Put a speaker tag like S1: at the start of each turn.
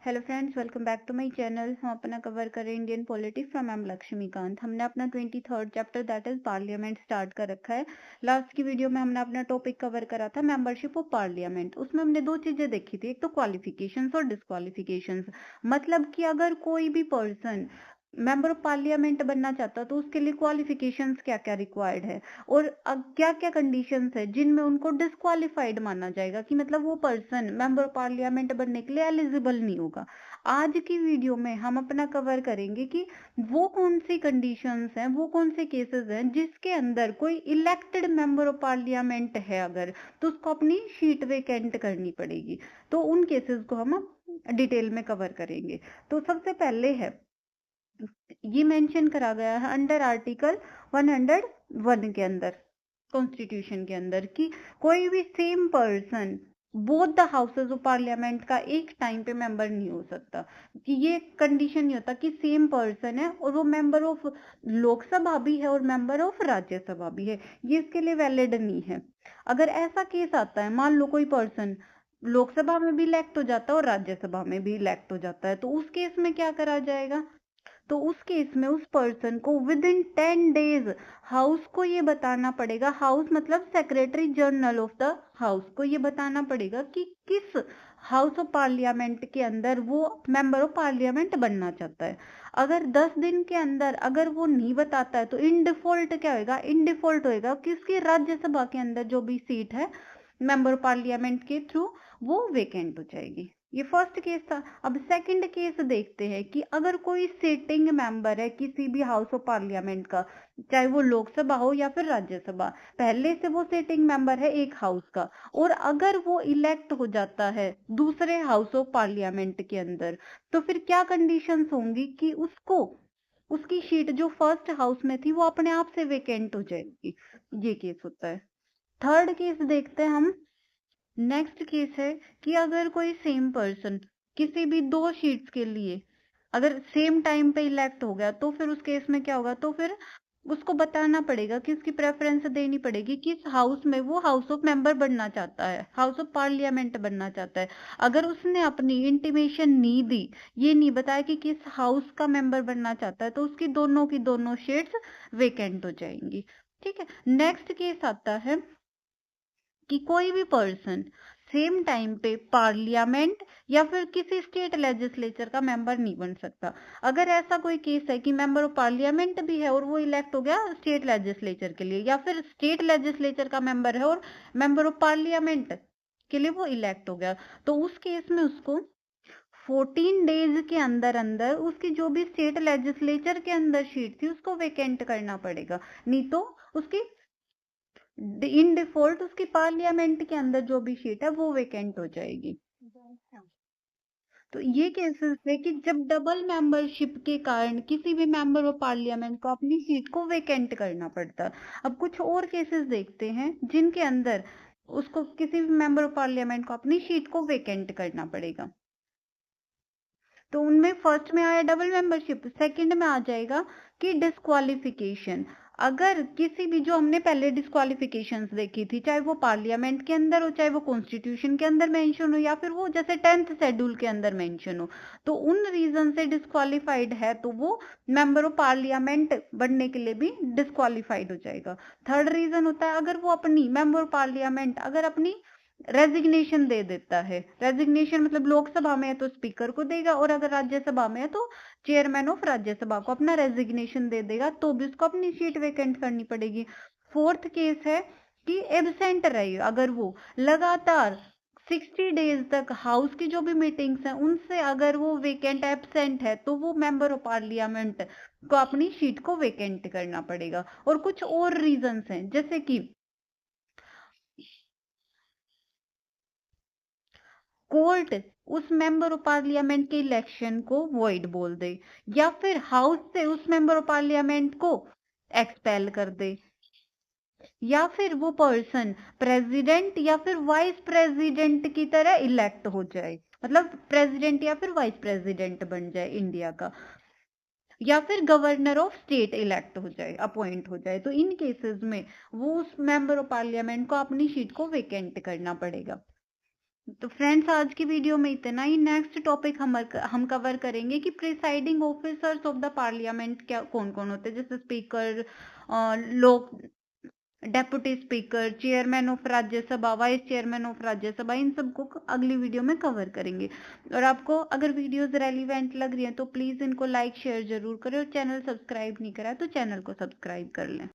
S1: Hello friends, welcome back to my channel. हम अपना cover करें Indian polity from M Laxmikanth. हमने अपना 23rd chapter that is parliament start कर रखा है। लास्ट की वीडियो में हमने अपना टॉपिक कवर करा था मेंबरशिप ऑफ पार्लियामेंट। उसमें हमने दो चीजें देखी थी, एक तो क्वालिफिकेशंस और डिस्क्वालिफिकेशंस। मतलब कि अगर कोई भी पर्सन मेंबर ऑफ पार्लियामेंट बनना चाहता तो उसके लिए क्वालिफिकेशंस क्या क्या रिक्वायर्ड है और क्या क्या कंडीशंस है जिनमें उनको डिस्क्वालिफाइड माना जाएगा कि मतलब वो पर्सन मेंबर ऑफ पार्लियामेंट बनने के लिए एलिजिबल नहीं होगा। आज की वीडियो में हम अपना कवर करेंगे कि वो कौन सी कंडीशंस हैं, वो कौन से केसेस हैं जिसके अंदर कोई इलेक्टेड मेंबर ऑफ पार्लियामेंट है अगर, तो उसको अपनी सीट वेकेंट करनी पड़ेगी। तो उन केसेस को हम डिटेल में कवर करेंगे। तो सबसे पहले है, ये मेंशन करा गया है अंडर आर्टिकल 101 के अंदर कॉन्स्टिट्यूशन के अंदर कि कोई भी same person both the houses of parliament का एक टाइम पे मेंबर नहीं हो सकता। कि ये कंडीशन नहीं होता कि सेम पर्सन है और वो मेंबर ऑफ लोकसभा भी है और मेंबर ऑफ राज्यसभा भी है, ये इसके लिए वैलिड नहीं है। अगर ऐसा केस आता है, मान लो कोई पर्सन लोकसभा में भी इलेक्ट हो जाता है और राज्यसभा में भी इलेक्ट हो जाता है, तो उस केस में क्या करा जाएगा? तो उस केस में उस पर्सन को विद इन 10 डेज हाउस को ये बताना पड़ेगा, हाउस मतलब secretary general of the house को ये बताना पड़ेगा कि किस हाउस ऑफ पार्लियामेंट के अंदर वो मेंबर ऑफ पार्लियामेंट बनना चाहता है। अगर 10 दिन के अंदर अगर वो नहीं बताता है तो इन डिफॉल्ट क्या होगा? इन डिफॉल्ट होएगा कि उसकी राज्यसभा के अंदर जो भी सीट है मेंबर पार्लियामेंट के थ्रू वो वेकेंट हो जाएगी। ये फर्स्ट केस था। अब सेकंड केस देखते हैं कि अगर कोई सिटिंग मेंबर है किसी भी हाउस ऑफ पार्लियामेंट का, चाहे वो लोकसभा हो या फिर राज्यसभा, पहले से वो सिटिंग मेंबर है एक हाउस का और अगर वो इलेक्ट हो जाता है दूसरे हाउस ऑफ पार्लियामेंट के अंदर, तो फिर क्या कंडीशंस होंगी कि उसको उसकी सीट जो फर्स्ट हाउस में थी वो अपने आप से वेकेंट हो जाएगी। ये केस होता है। थर्ड केस देखते हैं हम। नेक्स्ट केस है कि अगर कोई सेम पर्सन किसी भी दो सीट्स के लिए अगर सेम टाइम पे इलेक्ट हो गया, तो फिर उस केस में क्या होगा? तो फिर उसको बताना पड़ेगा कि उसकी प्रेफरेंस देनी पड़ेगी किस हाउस में वो हाउस ऑफ मेंबर बनना चाहता है, हाउस ऑफ पार्लियामेंट बनना चाहता है। अगर उसने अपनी इंटीमेशन नहीं दी, ये नहीं बताया कि किस हाउस का मेंबर बनना चाहता है, तो उसकी दोनों की दोनों सीट्स वेकेंट हो जाएंगी। ठीक है। नेक्स्ट केस आता है कि कोई भी पर्सन सेम टाइम पे पार्लियामेंट या फिर किसी स्टेट लेजिस्लेचर का मेंबर नहीं बन सकता। अगर ऐसा कोई केस है कि मेंबर ऑफ पार्लियामेंट भी है और वो इलेक्ट हो गया स्टेट लेजिस्लेचर के लिए, या फिर स्टेट लेजिस्लेचर का मेंबर है और मेंबर ऑफ पार्लियामेंट के लिए वो इलेक्ट हो गया, तो उस केस में उसको 14 डेज के अंदर अंदर उसकी जो भी स्टेट लेजिस्लेचर के अंदर सीट थी उसको वेकेंट करना पड़ेगा, नहीं तो उसकी इन डिफॉल्ट उसकी पार्लियामेंट के अंदर जो भी सीट है वो वेकेंट हो जाएगी। तो ये केसेस है कि जब डबल मेंबरशिप के कारण किसी भी मेंबर ऑफ पार्लियामेंट को अपनी सीट को वेकेंट करना पड़ता है। अब कुछ और केसेस देखते हैं जिनके अंदर उसको किसी भी मेंबर ऑफ पार्लियामेंट को अपनी सीट को वेकेंट करना पड़ेगा। तो उनमें फर्स्ट में आया डबल मेंबरशिप, सेकंड में आ जाएगा कि डिस्क्वालिफिकेशन। अगर किसी भी, जो हमने पहले डिस्क्वालिफिकेशंस देखी थी, चाहे वो पार्लियामेंट के अंदर हो, चाहे वो कॉन्स्टिट्यूशन के अंदर मेंशन हो, या फिर वो जैसे 10th शेड्यूल के अंदर मेंशन हो, तो उन रीजन से डिस्क्वालिफाइड है तो वो मेंबर ऑफ पार्लियामेंट बनने के लिए भी डिस्क्वालिफाइड हो जाएगा। थर्ड रीजन होता है अगर वो अपनी मेंबर ऑफ पार्लियामेंट अगर अपनी रेजिग्नेशन दे देता है। रेजिग्नेशन मतलब लोकसभा में है तो स्पीकर को देगा, और अगर राज्यसभा में है तो चेयरमैन ऑफ राज्यसभा को अपना रेजिग्नेशन दे देगा, तो भी उसको अपनी सीट वेकेंट करनी पड़ेगी। फोर्थ केस है कि एबसेंट रहे, अगर वो लगातार 60 डेज तक हाउस की जो भी मीटिंग्स हैं उनसे अगर वो वेकेंट एबसेंट है तो वो मेंबर ऑफ पार्लियामेंट को अपनी सीट को वेकेंट करना पड़ेगा। और कुछ और रीजंस हैं जैसे कि कोर्ट उस मेंबर ऑफ पार्लियामेंट के इलेक्शन को वॉइड बोल दे, या फिर हाउस से उस मेंबर ऑफ पार्लियामेंट को एक्सपेल कर दे, या फिर वो पर्सन प्रेसिडेंट या फिर वाइस प्रेसिडेंट की तरह इलेक्ट हो जाए, मतलब प्रेसिडेंट या फिर वाइस प्रेसिडेंट बन जाए इंडिया का, या फिर गवर्नर ऑफ स्टेट इलेक्ट हो जाए, अपॉइंट हो जाए। तो इन केसेस में वो उस मेंबर ऑफ पार्लियामेंट को अपनी सीट को वेकेंट करना पड़ेगा। तो फ्रेंड्स आज की वीडियो में इतना ही। नेक्स्ट टॉपिक हम कवर करेंगे कि presiding officers of the parliament क्या कौन कौन होते हैं, जैसे speaker, Lok deputy speaker, chairman of Rajya Sabha, vice chairman of Rajya Sabha, इन सबको अगली वीडियो में कवर करेंगे। और आपको अगर वीडियोस रेलिवेंट लग रही हैं तो प्लीज इनको लाइक शेयर जरूर करें, और चैनल सब्सक्राइब नहीं करा है तो चैनल को सब्सक्राइब कर लें।